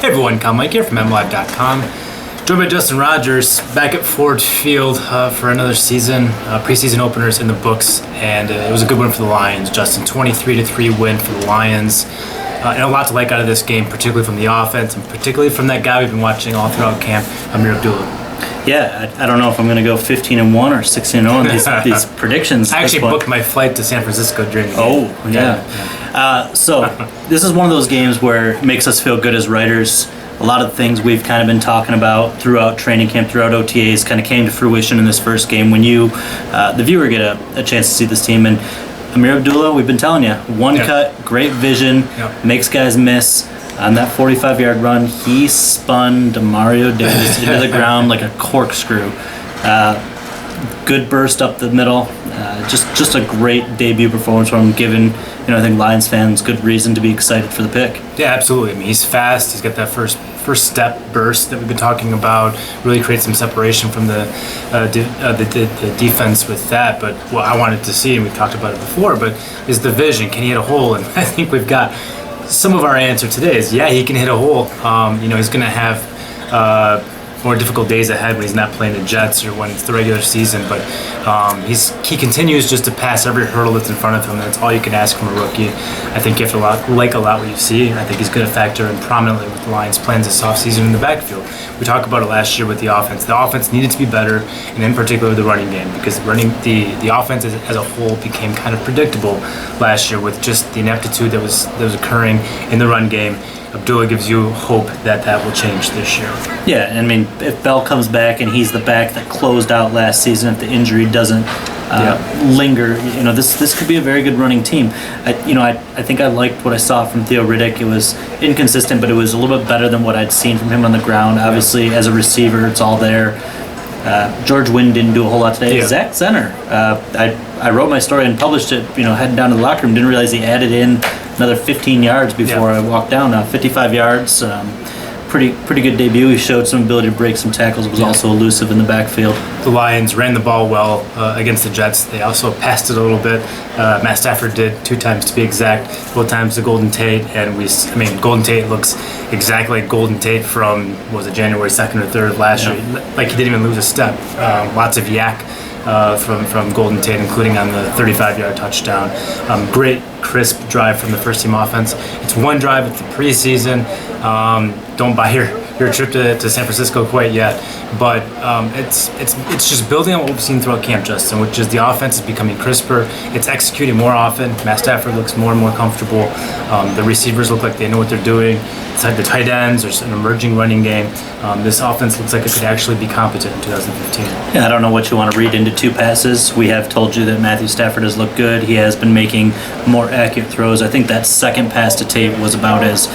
Hey everyone, Kyle Mike here from MLive.com. Joined by Justin Rogers back at Ford Field for another season. Preseason openers in the books, and it was a good win for the Lions. Justin, 23-3 win for the Lions. And a lot to like out of this game, particularly from the offense, and particularly from that guy we've been watching all throughout camp, Ameer Abdullah. Yeah, I don't know if I'm going to go 15-1 or 16-0 in these predictions. I actually booked my flight to San Francisco during the game. Oh, yeah. So this is one of those games where it makes us feel good as writers. A lot of the things we've kind of been talking about throughout training camp, throughout OTAs, kind of came to fruition in this first game when you, the viewer, get a chance to see this team. And Ameer Abdullah, we've been telling you, one cut, great vision, makes guys miss. On that 45-yard run, he spun Demario Davis into the ground like a corkscrew. Good burst up the middle. Just a great debut performance from him, given, I think Lions fans good reason to be excited for the pick. Yeah, absolutely. I mean, he's fast. He's got that first step burst that we've been talking about. Really creates some separation from the defense with that. But what I wanted to see, and we've talked about it before, but is the vision. Can he hit a hole? And I think we've got some of our answer today is, yeah, he can hit a hole. He's going to have more difficult days ahead when he's not playing the Jets or when it's the regular season. But he continues just to pass every hurdle that's in front of him. That's all you can ask from a rookie. I think you have to like a lot what you see. I think he's going to factor in prominently with the Lions' plans this offseason in the backfield. We talked about it last year with the offense. The offense needed to be better, and in particular the running game, because the offense as a whole became kind of predictable last year with just the ineptitude that was occurring in the run game. Abdullah gives you hope that will change this year. Yeah, I mean, if Bell comes back and he's the back that closed out last season, if the injury doesn't linger, this could be a very good running team. I think I liked what I saw from Theo Riddick. It was inconsistent, but it was a little bit better than what I'd seen from him on the ground. Obviously, as a receiver, it's all there. George Wynn didn't do a whole lot today. Zach Zenner, I wrote my story and published it, heading down to the locker room. Didn't realize he added in another 15 yards before I walked down. 55 yards, pretty good debut. He showed some ability to break some tackles. Was also elusive in the backfield. The Lions ran the ball well against the Jets. They also passed it a little bit. Matt Stafford did 2 times to be exact, both times to Golden Tate. And Golden Tate looks exactly like Golden Tate from, January 2nd or 3rd of last year. Like he didn't even lose a step. Lots of yak from Golden Tate, including on the 35-yard touchdown. Great, crisp drive from the first-team offense. It's one drive. It's the preseason. Don't buy your trip to San Francisco quite yet, but it's just building on what we've seen throughout camp, Justin, which is the offense is becoming crisper. It's executing more often. Matt Stafford looks more and more comfortable. The receivers look like they know what they're doing. The tight ends, there's an emerging running game. This offense looks like it could actually be competent in 2015. Yeah, I don't know what you want to read into 2 passes. We have told you that Matthew Stafford has looked good. He has been making more accurate throws. I think that second pass to Tate was about as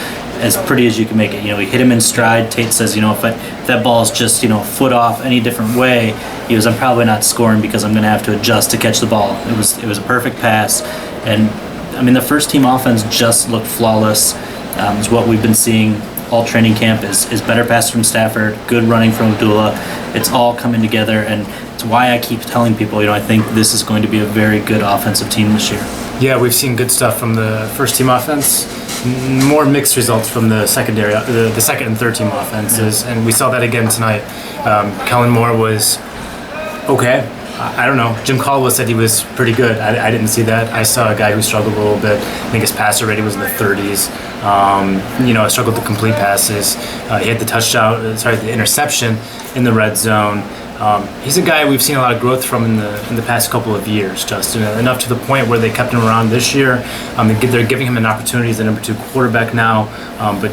pretty as you can make it. He hit him in stride. Tate says, if that ball's just, a foot off any different way, I'm probably not scoring because I'm going to have to adjust to catch the ball. It was a perfect pass. And, the first-team offense just looked flawless. Is what we've been seeing all training camp is better pass from Stafford, good running from Abdullah. It's all coming together, and it's why I keep telling people, I think this is going to be a very good offensive team this year. Yeah, we've seen good stuff from the first-team offense. More mixed results from the secondary, the second and third-team offenses, and we saw that again tonight. Kellen Moore was okay. I don't know. Jim Caldwell said he was pretty good. I didn't see that. I saw a guy who struggled a little bit. I think his passer rating was in the 30s. Struggled to complete passes. He had the interception in the red zone. He's a guy we've seen a lot of growth from in the past couple of years, Justin. Enough to the point where they kept him around this year. They're giving him an opportunity as the number 2 quarterback now, but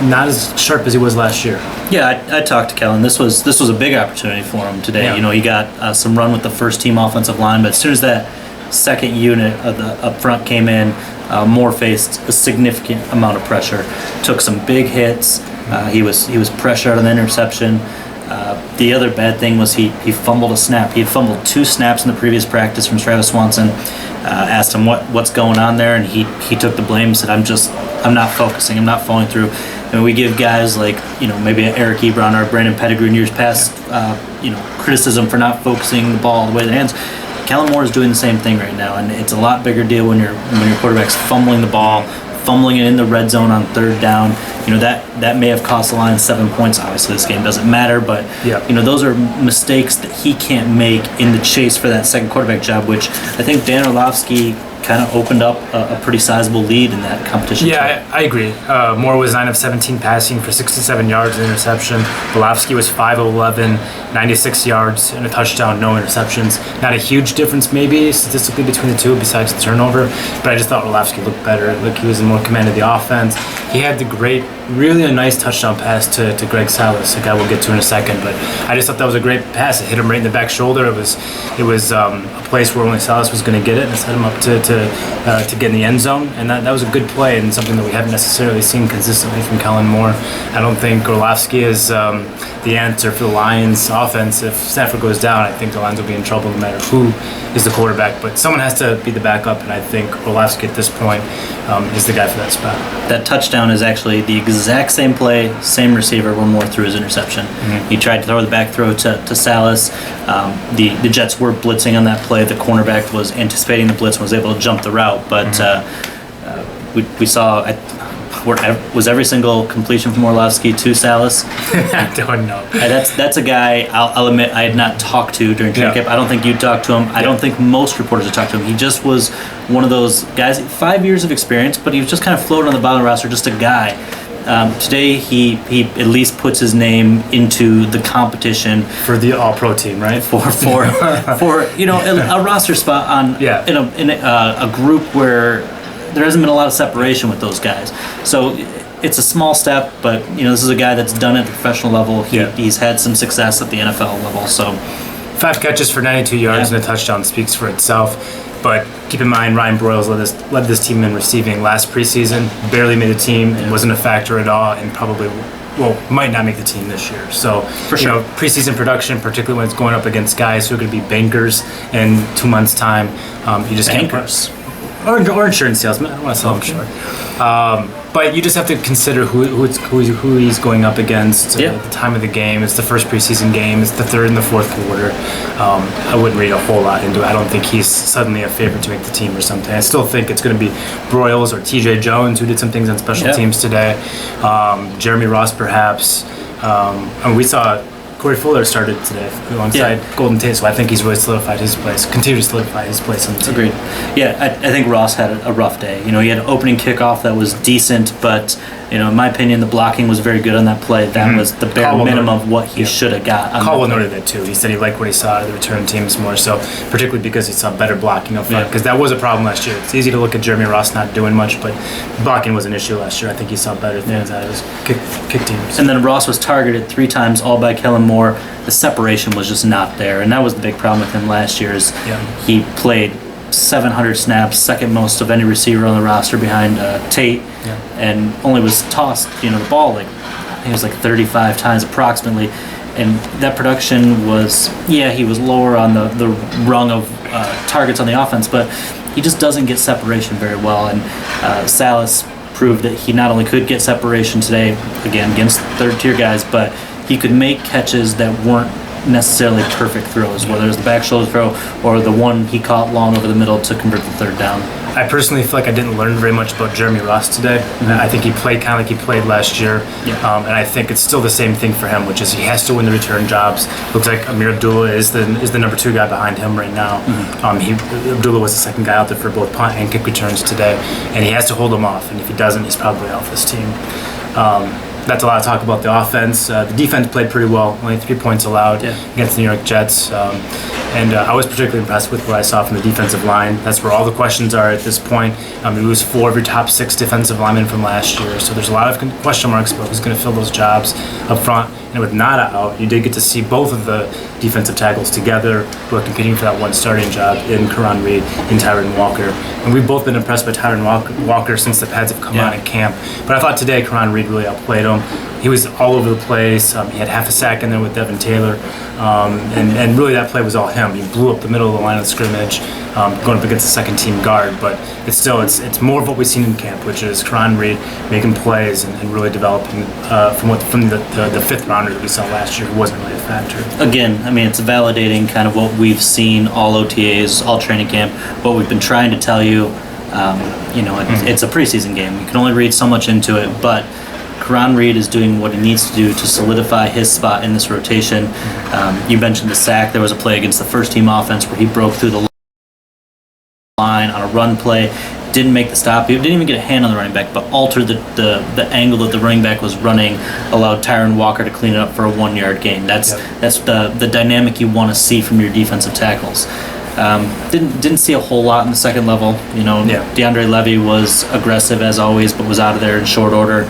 not as sharp as he was last year. Yeah, I talked to Kellen. This was a big opportunity for him today. Yeah. He got some run with the first-team offensive line, but as soon as that second unit of the up front came in, Moore faced a significant amount of pressure. Took some big hits. He was pressured on the interception. The other bad thing was he fumbled a snap. He had fumbled 2 snaps in the previous practice from Travis Swanson. Asked him what's going on there, and he took the blame and said, I'm not focusing, I'm not following through. And we give guys like, maybe Eric Ebron or Brandon Pettigrew in years past, criticism for not focusing the ball all the way to the hands. Kellen Moore is doing the same thing right now, and it's a lot bigger deal when your quarterback's fumbling the ball, fumbling it in the red zone on third down. That may have cost the Lions 7 points. Obviously, this game doesn't matter, but those are mistakes that he can't make in the chase for that second quarterback job, which I think Dan Orlovsky kind of opened up a pretty sizable lead in that competition. Yeah, I agree. Moore was 9 of 17 passing for 67 yards, and interception. Orlovsky was 5 of 11, 96 yards, and a touchdown, no interceptions. Not a huge difference maybe statistically between the two besides the turnover, but I just thought Orlovsky looked better. Like, he was in more command of the offense. He had really a nice touchdown pass to Greg Salas, a guy we'll get to in a second, but I just thought that was a great pass. It hit him right in the back shoulder. It was a place where only Salas was going to get it, and set him up to get in the end zone, and that was a good play and something that we haven't necessarily seen consistently from Kellen Moore. I don't think Orlovsky is the answer for the Lions offense. If Stafford goes down, I think the Lions will be in trouble no matter who is the quarterback, but someone has to be the backup, and I think Orlovsky at this point is the guy for that spot. That touchdown is actually the exact same play, same receiver when Moore threw his interception. He tried to throw the back throw to Salas. The Jets were blitzing on that play. The cornerback was anticipating the blitz and was able to jump the route, but we saw was every single completion from Orlovsky to Salas. I don't know. That's a guy I'll admit I had not talked to during training camp. I don't think you talked to him. I don't think most reporters have talked to him. He just was one of those guys, 5 years of experience, but he was just kind of floating on the bottom of the roster, just a guy. Today he at least puts his name into the competition for the All-Pro team, right? For a roster spot in a group where there hasn't been a lot of separation with those guys. So it's a small step, but this is a guy that's done it at the professional level. He's had some success at the NFL level. So 5 catches for 92 yards and a touchdown speaks for itself. But keep in mind, Ryan Broyles led this team in receiving last preseason, barely made the team, and wasn't a factor at all, and probably might not make the team this year. So, for sure, preseason production, particularly when it's going up against guys who are going to be bankers in 2 months' time, you just bankers. Or insurance salesman. I don't want to sell him short. But you just have to consider who he's going up against at the time of the game. It's the first preseason game. It's the third and the fourth quarter. I wouldn't read a whole lot into it. I don't think he's suddenly a favorite to make the team or something. I still think it's going to be Broyles or TJ Jones, who did some things on special teams today. Jeremy Ross, perhaps. And we saw Corey Fuller started today alongside Golden Tate, so I think he's really solidified his place, continues to solidify his place on the team. Agreed. Yeah, I think Ross had a rough day. He had an opening kickoff that was decent, but in my opinion, the blocking was very good on that play. That was the bare minimum of what he should have got. Caldwell noted that too. He said he liked what he saw out of the return teams more so, particularly because he saw better blocking up front, because that was a problem last year. It's easy to look at Jeremy Ross not doing much, but blocking was an issue last year. I think he saw better things out of his kick teams. And then Ross was targeted 3 times, all by Kellen Moore. The separation was just not there, and that was the big problem with him last year. He played 700 snaps, second most of any receiver on the roster behind Tate, and only was tossed the ball I think it was 35 times approximately. And that production was he was lower on the rung of targets on the offense, but he just doesn't get separation very well. And Salas proved that he not only could get separation today, again against third-tier guys, but he could make catches that weren't necessarily perfect throws, whether it was the back shoulder throw or the one he caught long over the middle to convert the third down. I personally feel like I didn't learn very much about Jeremy Ross today. I think he played kind of like he played last year, and I think it's still the same thing for him, which is he has to win the return jobs. Looks like Ameer Abdullah is the number 2 guy behind him right now. Abdullah was the second guy out there for both punt and kick returns today, and he has to hold them off, and if he doesn't, he's probably off this team. That's a lot of talk about the offense. The defense played pretty well, only 3 points allowed against the New York Jets. And I was particularly impressed with what I saw from the defensive line. That's where all the questions are at this point. You lose 4 of your top 6 defensive linemen from last year, so there's a lot of question marks about who's going to fill those jobs up front. And with Nada out, you did get to see both of the defensive tackles together who are competing for that one starting job in Karan Reed and Tyron Walker. And we've both been impressed by Tyron Walker since the pads have come on in camp. But I thought today Karan Reed really outplayed him. He was all over the place. He had half a sack in there with Devin Taylor. And really that play was all him. He blew up the middle of the line of scrimmage, going up against the second team guard. But it's more of what we've seen in camp, which is Karan Reed making plays and really developing from the fifth rounder that we saw last year, who wasn't really a factor. Again, I mean, it's validating kind of what we've seen all OTAs, all training camp, what we've been trying to tell you It's a preseason game. You can only read so much into it, but Karan Reed is doing what he needs to do to solidify his spot in this rotation. You mentioned the sack. There was a play against the first team offense where he broke through the line on a run play, didn't make the stop. He didn't even get a hand on the running back, but altered the angle that the running back was running, allowed Tyron Walker to clean it up for a 1-yard gain. That's the dynamic you want to see from your defensive tackles. Didn't see a whole lot in the second level. DeAndre Levy was aggressive as always, but was out of there in short order.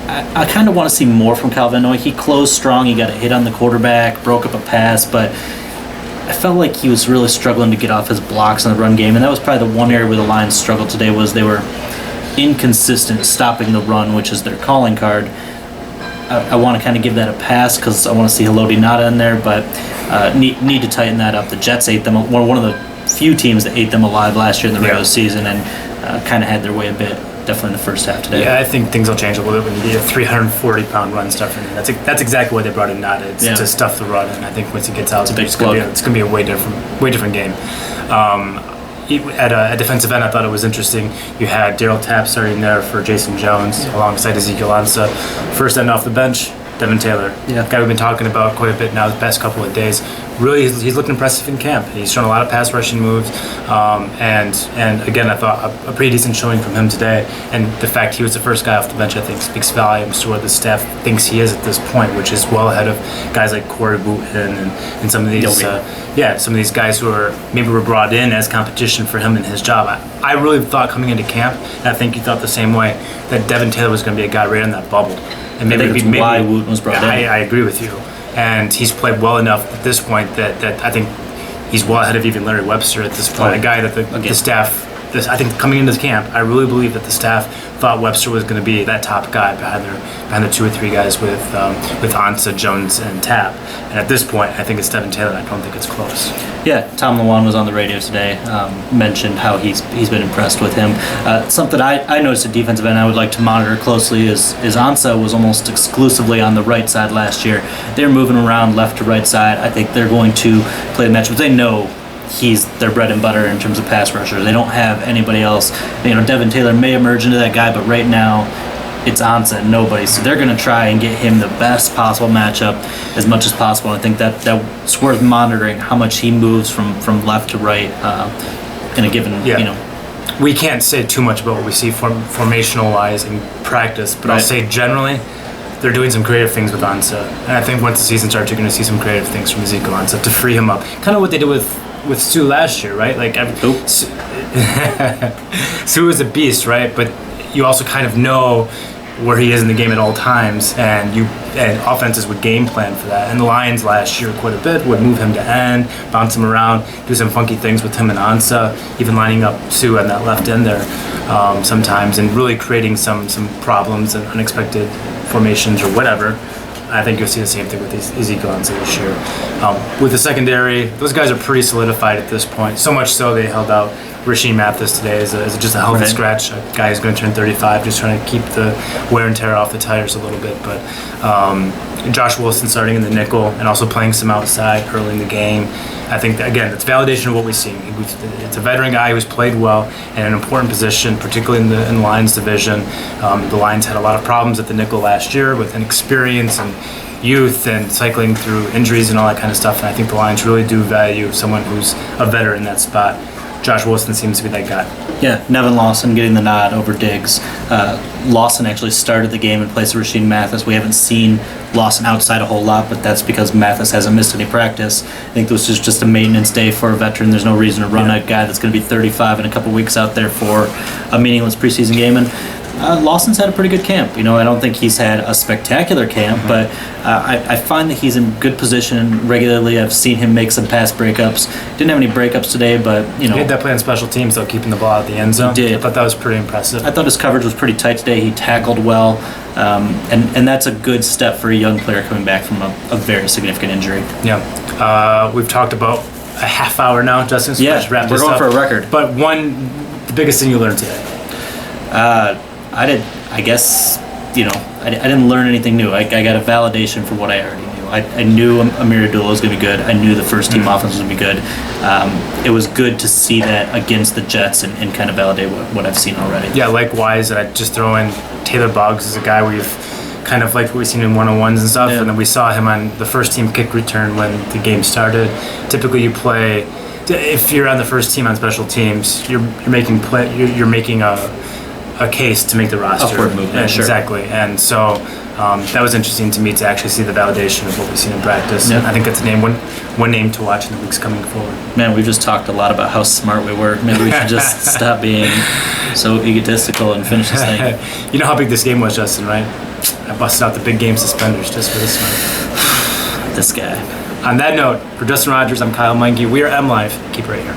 I kind of want to see more from Kyle Van Noy. He closed strong. He got a hit on the quarterback, broke up a pass, but I felt like he was really struggling to get off his blocks in the run game, and that was probably the one area where the Lions struggled today. Was they were inconsistent stopping the run, which is their calling card. I want to kind of give that a pass because I want to see Haloti Nada in there, but need to tighten that up. The Jets ate them. One of the few teams that ate them alive last year in the regular season, and kind of had their way a bit. Definitely in the first half today. Yeah, I think things will change a little bit when you get a 340-pound run stuffer. That's exactly what they brought in Nada. It's to stuff the run, and I think once he gets out, it's going to be a way different game. At a defensive end, I thought it was interesting. You had Daryl Tapp starting there for Jason Jones alongside Ezekiel Ansah. First end off the bench, Devin Taylor. Guy we've been talking about quite a bit now the past couple of days. Really, he's looked impressive in camp. He's shown a lot of pass rushing moves, and again, I thought a pretty decent showing from him today. And the fact he was the first guy off the bench, I think, speaks volumes to where the staff thinks he is at this point, which is well ahead of guys like Corey Booton and some of these, some of these guys who are maybe were brought in as competition for him and his job. I really thought coming into camp, and I think you thought the same way, that Devin Taylor was going to be a guy right in that bubble. And maybe why Wooten was brought in. I agree with you. And he's played well enough at this point that I think he's well ahead of even Larry Webster at this point. A guy that the staff, I think coming into this camp, I really believe that the staff thought Webster was going to be that top guy behind the 2 or 3 guys with Ansah, Jones, and Tapp. And at this point, I think it's Devin Taylor. I don't think it's close. Yeah, Tom Lawan was on the radio today, mentioned how he's been impressed with him. Something I noticed at defensive end I would like to monitor closely is Ansah was almost exclusively on the right side last year. They're moving around left to right side. I think they're going to play the matchup. They know he's their bread and butter in terms of pass rushers. They don't have anybody else. Devin Taylor may emerge into that guy, but right now it's Ansah and nobody. So they're going to try and get him the best possible matchup as much as possible. And I think that's worth monitoring how much he moves from left to right in a given, We can't say too much about what we see formational wise in practice, but I'll say generally they're doing some creative things with Ansah. And I think once the season starts, you're going to see some creative things from Ezekiel Ansah to free him up. Kind of what they did with Sue last year, right? Sue is a beast, right? But you also kind of know where he is in the game at all times, and offenses would game plan for that. And the Lions last year quite a bit would move him to end, bounce him around, do some funky things with him and Ansah, even lining up Sue on that left end there sometimes, and really creating some problems and unexpected formations or whatever. I think you'll see the same thing with Ezekiel Ansah this year. With the secondary, those guys are pretty solidified at this point. So much so they held out Rasheem Mathis today as just a healthy scratch. A guy who's going to turn 35, just trying to keep the wear and tear off the tires a little bit. But Josh Wilson starting in the nickel and also playing some outside early in the game. I think that, again, it's validation of what we've seen. It's a veteran guy who's played well in an important position, particularly in the Lions division. The Lions had a lot of problems at the nickel last year with inexperience and youth and cycling through injuries and all that kind of stuff. And I think the Lions really do value someone who's a veteran in that spot. Josh Wilson seems to be that guy. Yeah, Nevin Lawson getting the nod over Diggs. Lawson actually started the game in place of Rasheem Mathis. We haven't seen Lawson outside a whole lot, but that's because Mathis hasn't missed any practice. I think this was just a maintenance day for a veteran. There's no reason to run a guy that's going to be 35 in a couple weeks out there for a meaningless preseason game. And Lawson's had a pretty good camp. I don't think he's had a spectacular camp, but I find that he's in good position regularly. I've seen him make some pass breakups. Didn't have any breakups today, but he had that play on special teams, though, keeping the ball out the end zone. He did. I thought that was pretty impressive. I thought his coverage was pretty tight today. He tackled well, and that's a good step for a young player coming back from a very significant injury. Yeah, we've talked about a half hour now, Justin. So yeah, we're going for a record. But the biggest thing you learned today. I didn't learn anything new. I got a validation for what I already knew. I knew Ameer Abdullah was going to be good. I knew the first team offense was going to be good. It was good to see that against the Jets and kind of validate what I've seen already. Yeah, likewise. I'd just throw in Taylor Boggs as a guy we've kind of like what we've seen in one-on-ones and stuff, and then we saw him on the first team kick return when the game started. Typically, you play if you're on the first team on special teams, you're making a case to make the roster. Upward movement, sure. Exactly, and so that was interesting to me to actually see the validation of what we've seen in practice. Yeah. And I think that's a name, one name to watch in the weeks coming forward. Man, we've just talked a lot about how smart we were. Maybe we should just stop being so egotistical and finish this thing. You know how big this game was, Justin, right? I busted out the big game suspenders just for this one. This guy. On that note, for Justin Rogers, I'm Kyle Meinke. We are MLive. Keep it right here.